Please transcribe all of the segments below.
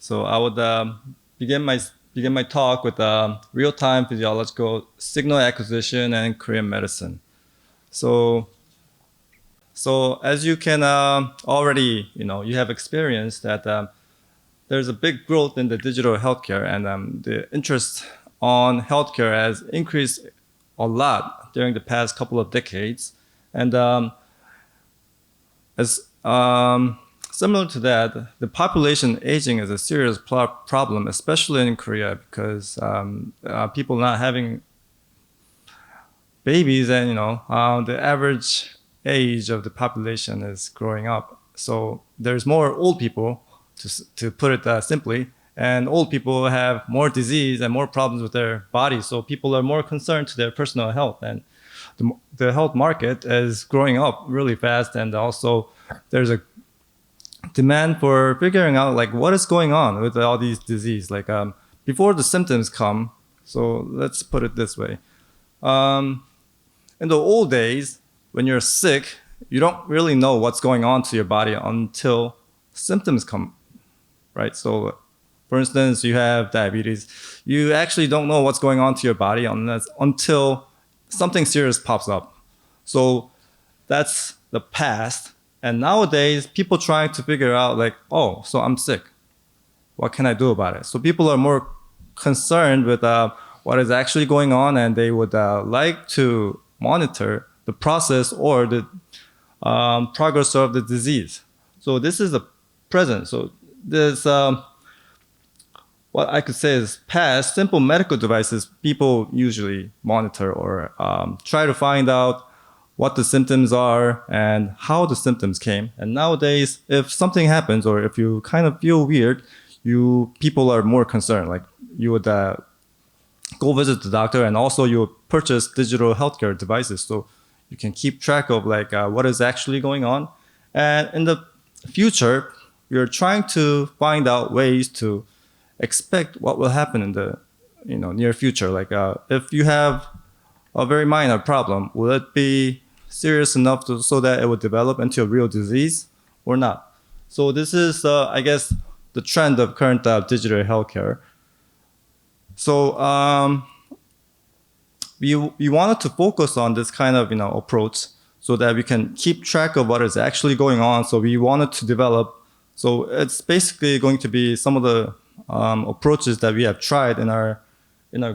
So I would begin my talk with real-time physiological signal acquisition and Korean medicine. So as you can already, you have experienced that there's a big growth in the digital healthcare, and the interest on healthcare has increased a lot during the past couple of decades. And as similar to that, the population aging is a serious problem, especially in Korea, because people not having babies, and the average age of the population is growing up. So there's more old people, to put it simply, and old people have more disease and more problems with their bodies. So people are more concerned to their personal health, and the health market is growing up really fast. And also there's a demand for figuring out like what is going on with all these diseases, like before the symptoms come. So let's put it this way. In the old days, when you're sick, you don't really know what's going on to your body until symptoms come, right? So for instance, you have diabetes. You actually don't know what's going on to your body until something serious pops up. So that's the past. And nowadays, people trying to figure out like, oh, so I'm sick. What can I do about it? So people are more concerned with what is actually going on, and they would like to monitor the process or the progress of the disease. So this is the present. So there's what I could say is past simple medical devices people usually monitor or try to find out what the symptoms are and how the symptoms came. And nowadays, if something happens or if you kind of feel weird, people are more concerned. Like you would go visit the doctor, and also you purchase digital healthcare devices so you can keep track of like what is actually going on. And in the future, we're trying to find out ways to expect what will happen in the near future. Like if you have a very minor problem, will it be serious enough so that it would develop into a real disease or not? So this is, I guess, the trend of current digital healthcare. So we wanted to focus on this kind of approach so that we can keep track of what is actually going on. So we wanted to develop. So it's basically going to be some of the approaches that we have tried in our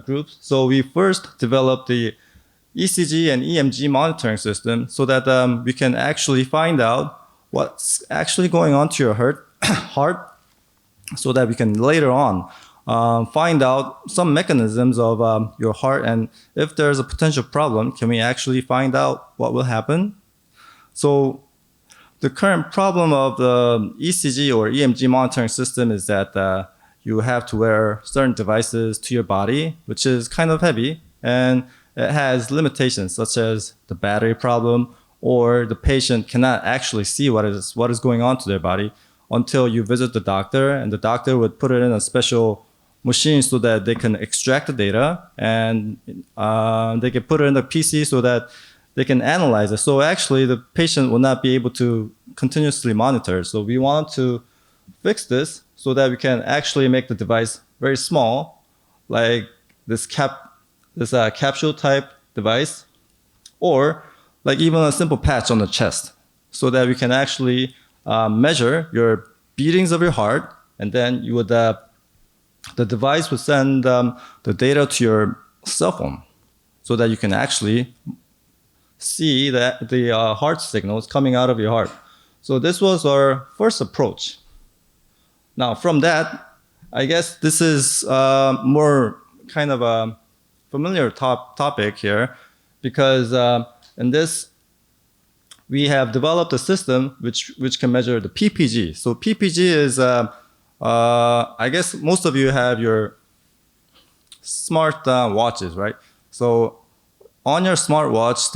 groups. So we first developed the ECG and EMG monitoring system so that we can actually find out what's actually going on to your heart, so that we can later on find out some mechanisms of your heart, and if there's a potential problem, can we actually find out what will happen? So the current problem of the ECG or EMG monitoring system is that you have to wear certain devices to your body, which is kind of heavy, and it has limitations such as the battery problem, or the patient cannot actually see what is going on to their body until you visit the doctor, and the doctor would put it in a special machine so that they can extract the data, and they can put it in the PC so that they can analyze it. So actually the patient will not be able to continuously monitor. So we want to fix this so that we can actually make the device very small, like this capsule type device, or like even a simple patch on the chest, so that we can actually measure your beatings of your heart, and then you would the device would send the data to your cell phone so that you can actually see that the heart signals coming out of your heart. So this was our first approach. Now from that, I guess this is more kind of a familiar topic here, because in this we have developed a system which can measure the PPG. So PPG is I guess most of you have your smart watches, right? So on your smartwatch,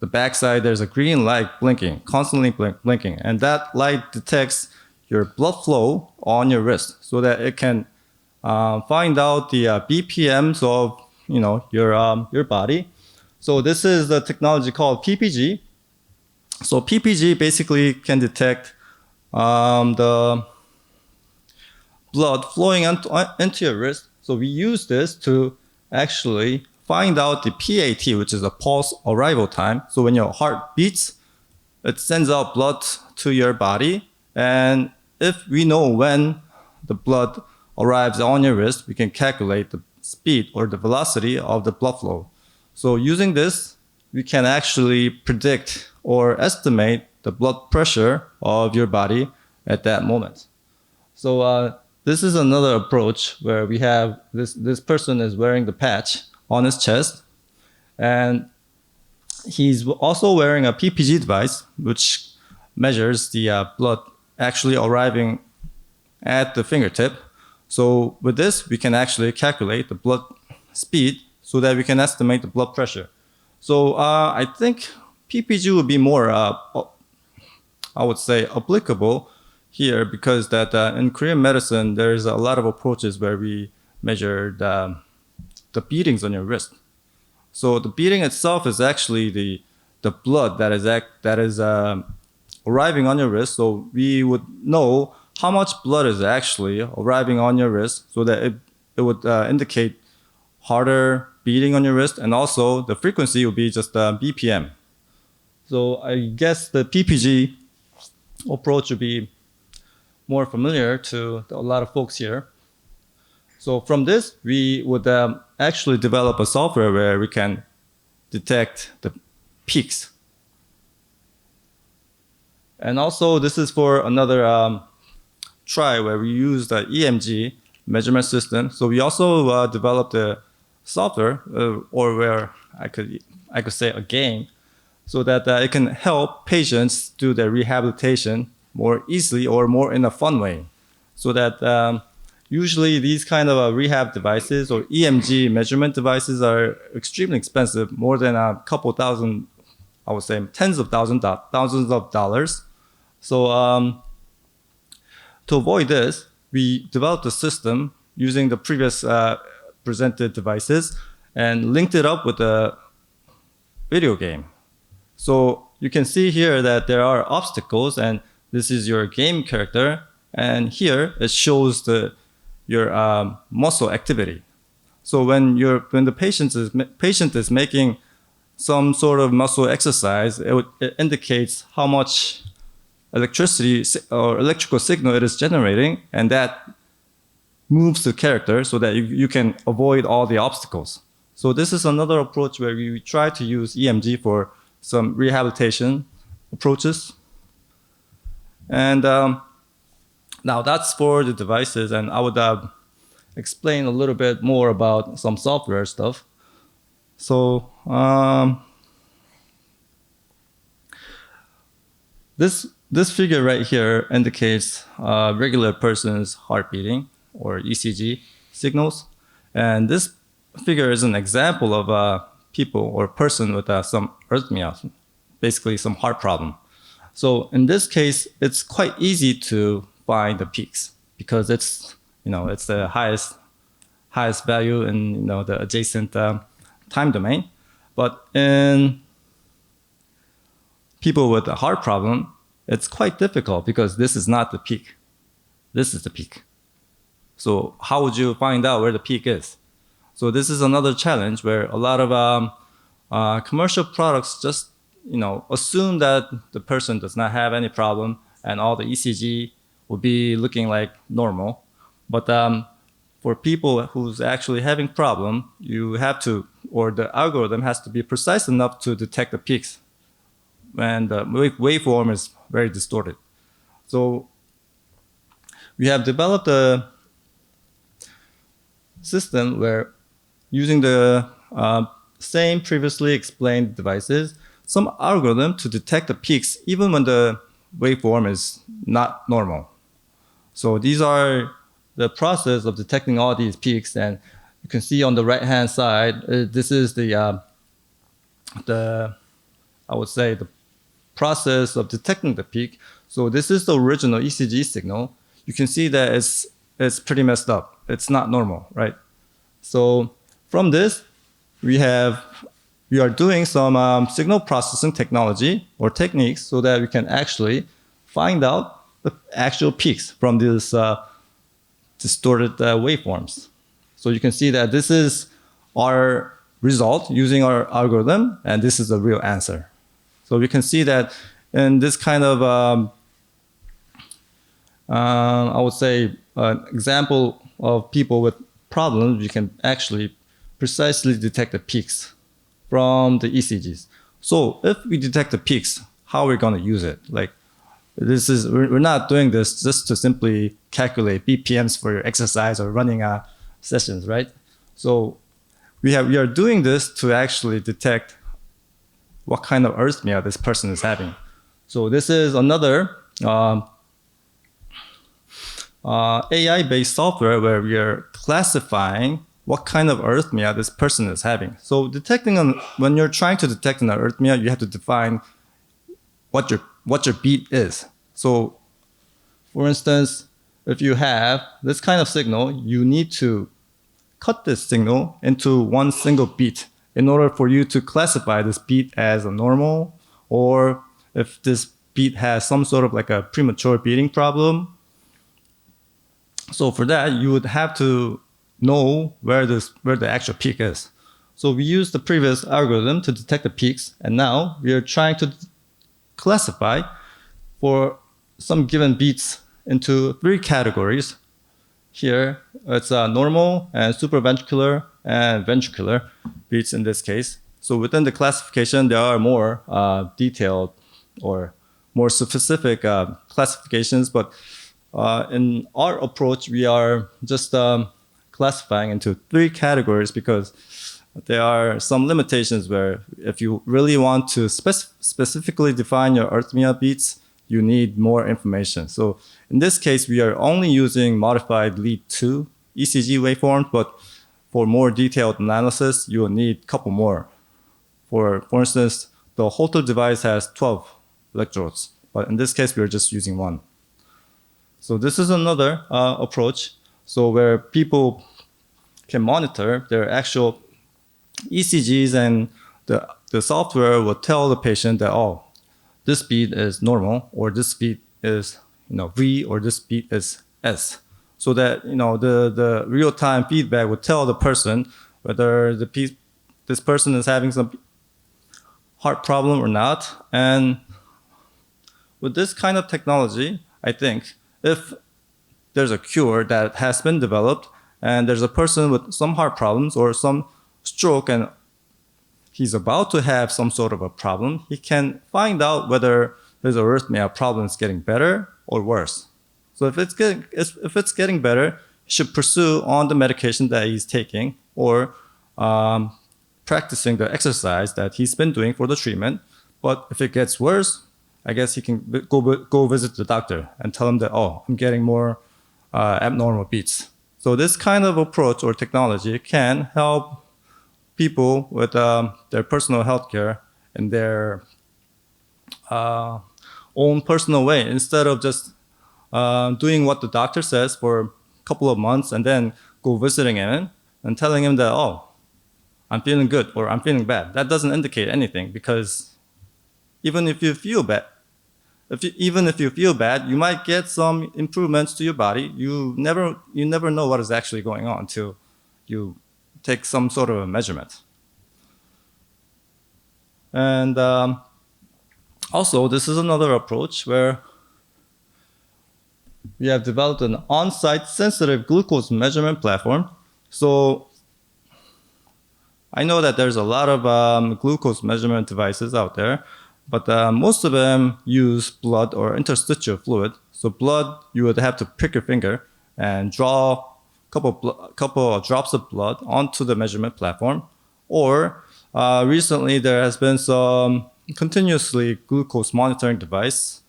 the backside, there's a green light blinking, constantly blinking. And that light detects your blood flow on your wrist so that it can find out the BPMs of your body. So this is the technology called PPG. So PPG basically can detect blood flowing into your wrist. So we use this to actually find out the PAT, which is a pulse arrival time. So when your heart beats, it sends out blood to your body. And if we know when the blood arrives on your wrist, we can calculate the speed or the velocity of the blood flow. So using this, we can actually predict or estimate the blood pressure of your body at that moment. So this is another approach where we have this person is wearing the patch on his chest, and he's also wearing a PPG device, which measures the blood actually arriving at the fingertip. So with this, we can actually calculate the blood speed so that we can estimate the blood pressure. So I think PPG would be more, I would say, applicable here, because that in Korean medicine, there's a lot of approaches where we measure the beatings on your wrist. So the beating itself is actually the blood that is arriving on your wrist. So we would know how much blood is actually arriving on your wrist, so that it would indicate harder beating on your wrist, and also the frequency would be just BPM. So I guess the PPG approach would be more familiar to a lot of folks here. So from this, we would actually develop a software where we can detect the peaks. And also, this is for another try where we use the EMG measurement system. So we also developed a software, or where I could say a game, so that it can help patients do their rehabilitation more easily or more in a fun way. So that usually these kind of rehab devices or EMG measurement devices are extremely expensive, more than a couple thousand, I would say tens of thousands of dollars. So to avoid this, we developed a system using the previous presented devices and linked it up with a video game. So you can see here that there are obstacles, and this is your game character, and here it shows your muscle activity. So when the patient is making some sort of muscle exercise, it indicates how much electricity or electrical signal it is generating, and that moves the character so that you can avoid all the obstacles. So this is another approach where we try to use EMG for some rehabilitation approaches. And now that's for the devices, and I would explain a little bit more about some software stuff. So this figure right here indicates a regular person's heart beating or ECG signals, and this figure is an example of people or person with some arrhythmia, basically some heart problem. So in this case, it's quite easy to find the peaks because it's the highest value in the adjacent time domain. But in people with a heart problem, it's quite difficult because this is not the peak. This is the peak. So how would you find out where the peak is? So this is another challenge where a lot of commercial products just assume that the person does not have any problem and all the ECG will be looking like normal. But for people who's actually having problem, you have to, or the algorithm has to be precise enough to detect the peaks, and the waveform is very distorted. So we have developed a system where, using the same previously explained devices, some algorithm to detect the peaks even when the waveform is not normal. So these are the process of detecting all these peaks, and you can see on the right-hand side, this is the I would say the process of detecting the peak. So this is the original ECG signal. You can see that it's pretty messed up. It's not normal, right? So from this, we are doing some signal processing technology or techniques so that we can actually find out the actual peaks from this distorted waveforms. So you can see that this is our result using our algorithm, and this is the real answer. So we can see that in this kind of, I would say, example of people with problems, you can actually precisely detect the peaks from the ECGs. So if we detect the peaks, how are we going to use it? Like, we're not doing this just to simply calculate BPMs for your exercise or running sessions, right? So we are doing this to actually detect what kind of arrhythmia this person is having. So this is another AI-based software where we are classifying what kind of arrhythmia this person is having. So when you're trying to detect an arrhythmia, you have to define what your beat is. So for instance, if you have this kind of signal, you need to cut this signal into one single beat in order for you to classify this beat as a normal, or if this beat has some sort of like a premature beating problem. So for that, you would have to know where the actual peak is. So we used the previous algorithm to detect the peaks, and now we are trying to classify for some given beats into 3 categories. Here, it's normal and supraventricular and ventricular beats in this case. So within the classification, there are more detailed or more specific classifications, but in our approach, we are just classifying into 3 categories because there are some limitations where if you really want to specifically define your arrhythmia beats, you need more information. So in this case, we are only using modified lead 2 ECG waveforms, but for more detailed analysis, you will need a couple more. For instance, the Holter device has 12 electrodes, but in this case, we are just using 1. So this is another approach, so where people can monitor their actual ECGs, and the software will tell the patient that, oh, this beat is normal, or this beat is V, or this beat is S. So that the real-time feedback would tell the person whether this person is having some heart problem or not. And with this kind of technology, I think if there's a cure that has been developed and there's a person with some heart problems or some stroke and he's about to have some sort of a problem, he can find out whether his arrhythmia problem is getting better or worse. So if it's getting better, he should pursue on the medication that he's taking or practicing the exercise that he's been doing for the treatment. But if it gets worse, I guess he can go visit the doctor and tell him that, oh, I'm getting more abnormal beats. So this kind of approach or technology can help people with their personal health care in their own personal way, instead of just doing what the doctor says for a couple of months and then go visiting him and telling him that, oh, I'm feeling good or I'm feeling bad. That doesn't indicate anything, because even if you feel bad, you might get some improvements to your body. You never know what is actually going on until you take some sort of a measurement. And also, this is another approach where we have developed an on-site sensitive glucose measurement platform. So I know that there's a lot of glucose measurement devices out there, but most of them use blood or interstitial fluid. So blood, you would have to prick your finger and draw a couple of drops of blood onto the measurement platform. Or recently there has been some continuously glucose monitoring device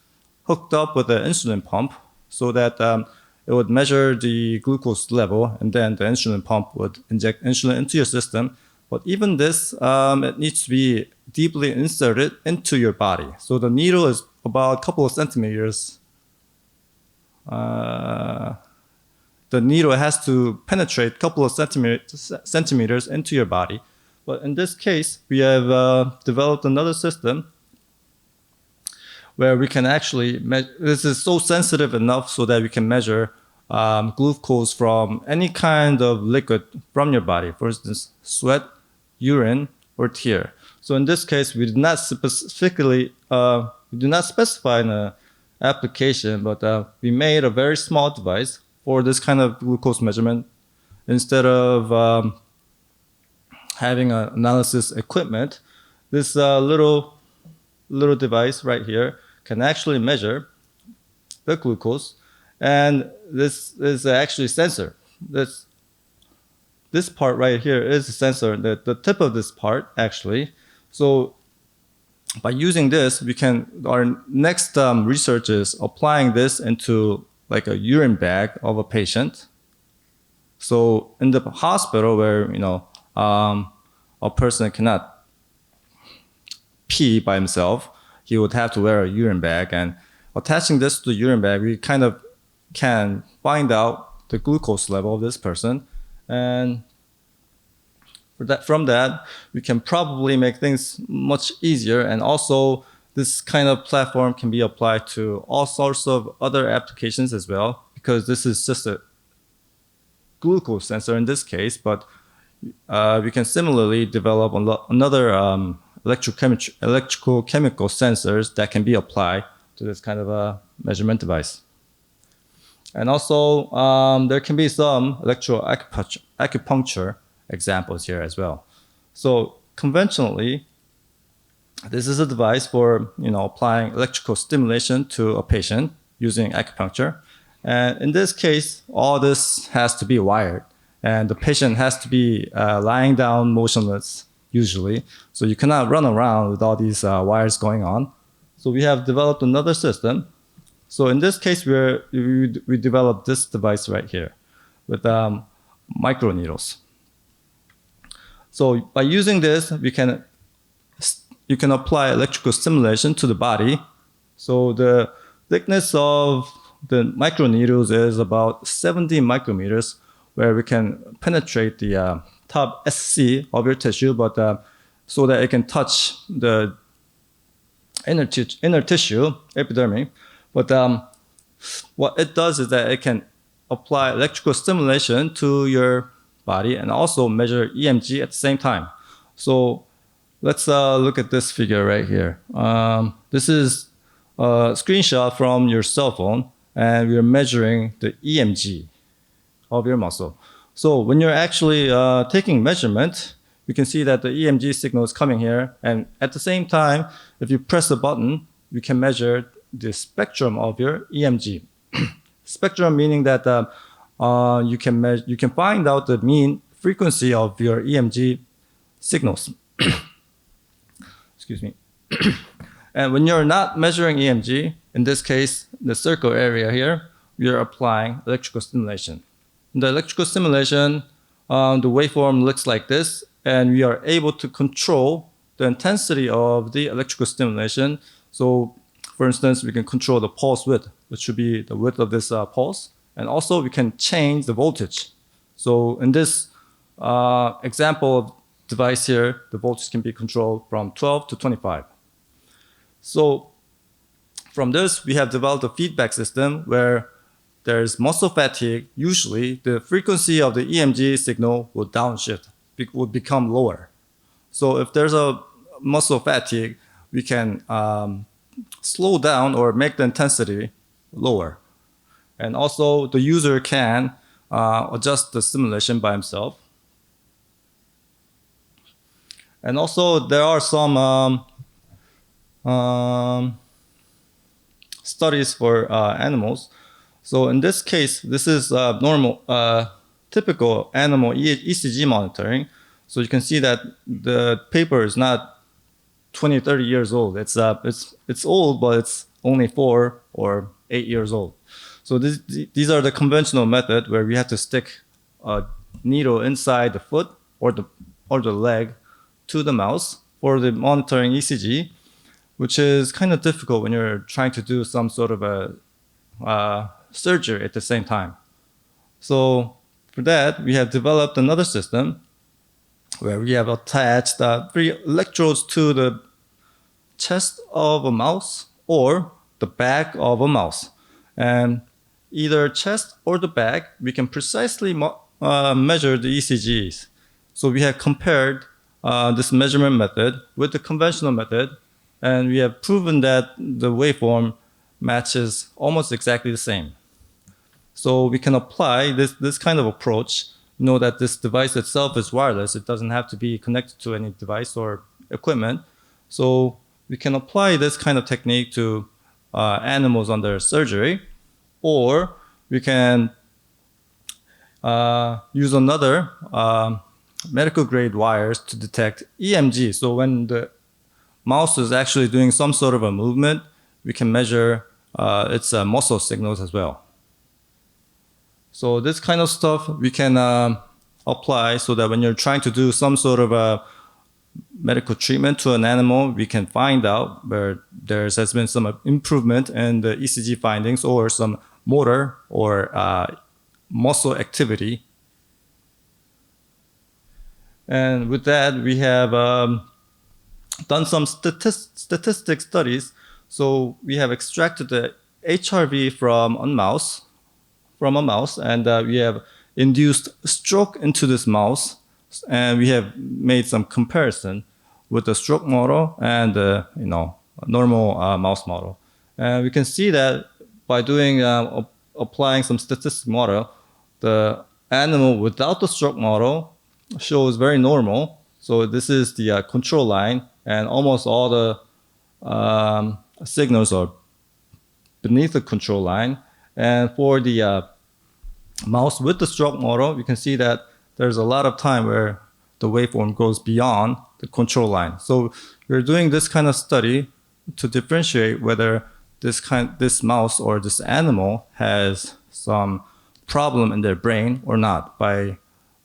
hooked up with an insulin pump, so that it would measure the glucose level, and then the insulin pump would inject insulin into your system. But even this, it needs to be deeply inserted into your body. So the needle is about a couple of centimeters. The needle has to penetrate a couple of centimeters into your body. But in this case, we have developed another system where we can actually this is so sensitive enough so that we can measure glucose from any kind of liquid from your body, for instance, sweat, urine, or tear. So in this case, we do not specifically we do not specify in an application, but we made a very small device for this kind of glucose measurement. Instead of having an analysis equipment, this little device right here can actually measure the glucose, and this is actually a sensor. This part right here is a sensor, the tip of this part actually. So by using this, our next research is applying this into like a urine bag of a patient. So in the hospital where, a person cannot pee by himself, he would have to wear a urine bag, and attaching this to the urine bag, we kind of can find out the glucose level of this person. And from that, we can probably make things much easier. And also, this kind of platform can be applied to all sorts of other applications as well, because this is just a glucose sensor in this case, but we can similarly develop another electrochemical sensors that can be applied to this kind of a measurement device. And also, there can be some acupuncture examples here as well. So conventionally, this is a device for applying electrical stimulation to a patient using acupuncture. And in this case, all this has to be wired, and the patient has to be lying down motionless usually. So you cannot run around with all these wires going on. So we have developed another system. So in this case, we developed this device right here with microneedles. So by using this, you can apply electrical stimulation to the body. So the thickness of the microneedles is about 70 micrometers, where we can penetrate the top SC of your tissue, but so that it can touch the inner tissue, epidermis. But what it does is that it can apply electrical stimulation to your body and also measure EMG at the same time. So let's look at this figure right here. This is a screenshot from your cell phone, and we're measuring the EMG of your muscle. So when you're actually taking measurement, you can see that the EMG signal is coming here, and at the same time, if you press a button, you can measure the spectrum of your EMG. Spectrum meaning that you can find out the mean frequency of your EMG signals. Excuse me. And when you're not measuring EMG, in this case, the circle area here, you're applying electrical stimulation. In the electrical stimulation, the waveform looks like this, and we are able to control the intensity of the electrical stimulation. So, for instance, we can control the pulse width, which should be the width of this pulse, and also we can change the voltage. So in this example device here, the voltage can be controlled from 12 to 25. So from this, we have developed a feedback system where there's muscle fatigue. Usually, the frequency of the EMG signal will downshift, would become lower. So if there's a muscle fatigue, we can slow down or make the intensity lower. And also, the user can adjust the stimulation by himself. And also, there are some studies for animals. So in this case, this is typical animal ECG monitoring. So you can see that the paper is not 20, 30 years old. It's old, but it's only 4 or 8 years old. So these are the conventional method where we have to stick a needle inside the foot or the leg to the mouse for the monitoring ECG, which is kind of difficult when you're trying to do some sort of a surgery at the same time. So for that, we have developed another system where we have attached 3 electrodes to the chest of a mouse or the back of a mouse. And either chest or the back, we can precisely measure the ECGs. So we have compared this measurement method with the conventional method, and we have proven that the waveform matches almost exactly the same. So we can apply this kind of approach, know that this device itself is wireless. It doesn't have to be connected to any device or equipment. So we can apply this kind of technique to animals under surgery, or we can use another medical grade wires to detect EMG. So when the mouse is actually doing some sort of a movement, we can measure its muscle signals as well. So this kind of stuff we can apply so that when you're trying to do some sort of a medical treatment to an animal, we can find out where there has been some improvement in the ECG findings or some motor or muscle activity. And with that, we have done some statistic studies. So we have extracted the HRV from a mouse, and we have induced stroke into this mouse, and we have made some comparison with the stroke model and the normal mouse model. And we can see that by doing applying some statistical model, the animal without the stroke model shows very normal. So this is the control line, and almost all the signals are beneath the control line. And for the mouse with the stroke model, you can see that there's a lot of time where the waveform goes beyond the control line. So we're doing this kind of study to differentiate whether this mouse or this animal has some problem in their brain or not by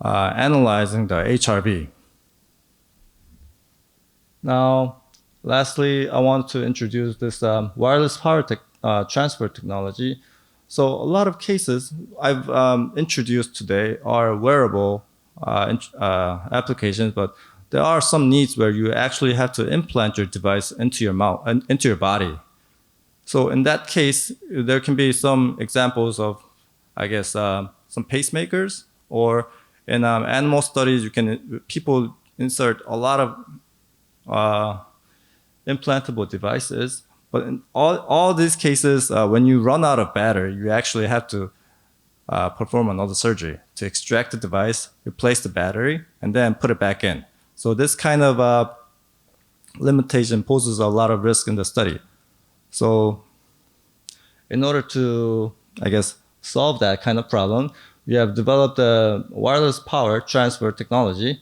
analyzing the HRV. Now, lastly, I want to introduce this wireless power transfer technology. So a lot of cases I've introduced today are wearable applications, but there are some needs where you actually have to implant your device into your body. So in that case, there can be some examples of, I guess, some pacemakers, or in animal studies, people insert a lot of implantable devices. But in all these cases, when you run out of battery, you actually have to perform another surgery to extract the device, replace the battery, and then put it back in. So this kind of limitation poses a lot of risk in the study. So in order to, I guess, solve that kind of problem, we have developed a wireless power transfer technology,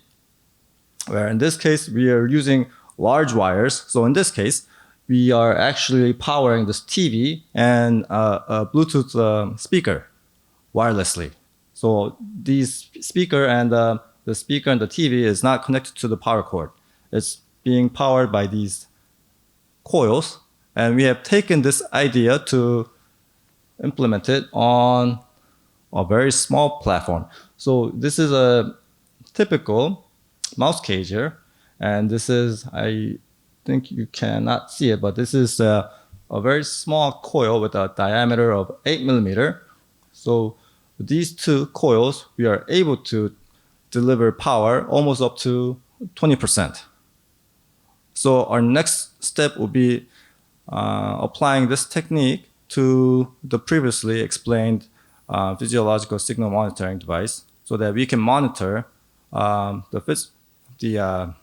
where in this case, we are using large wires. So in this case, we are actually powering this TV and a Bluetooth speaker wirelessly. So these speaker and the speaker and the TV is not connected to the power cord. It's being powered by these coils. And we have taken this idea to implement it on a very small platform. So this is a typical mouse cage here. And this is, I think you cannot see it, but this is a very small coil with a diameter of 8 millimeter. So with these two coils, we are able to deliver power almost up to 20%. So our next step will be applying this technique to the previously explained physiological signal monitoring device, so that we can monitor the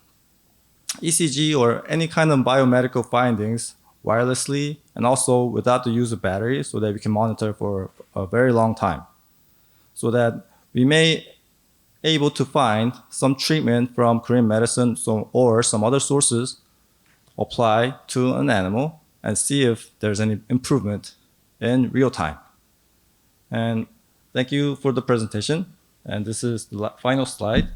ECG or any kind of biomedical findings wirelessly, and also without the use of battery, so that we can monitor for a very long time, so that we may able to find some treatment from Korean medicine or some other sources, apply to an animal and see if there's any improvement in real time. And thank you for the presentation. And this is the final slide.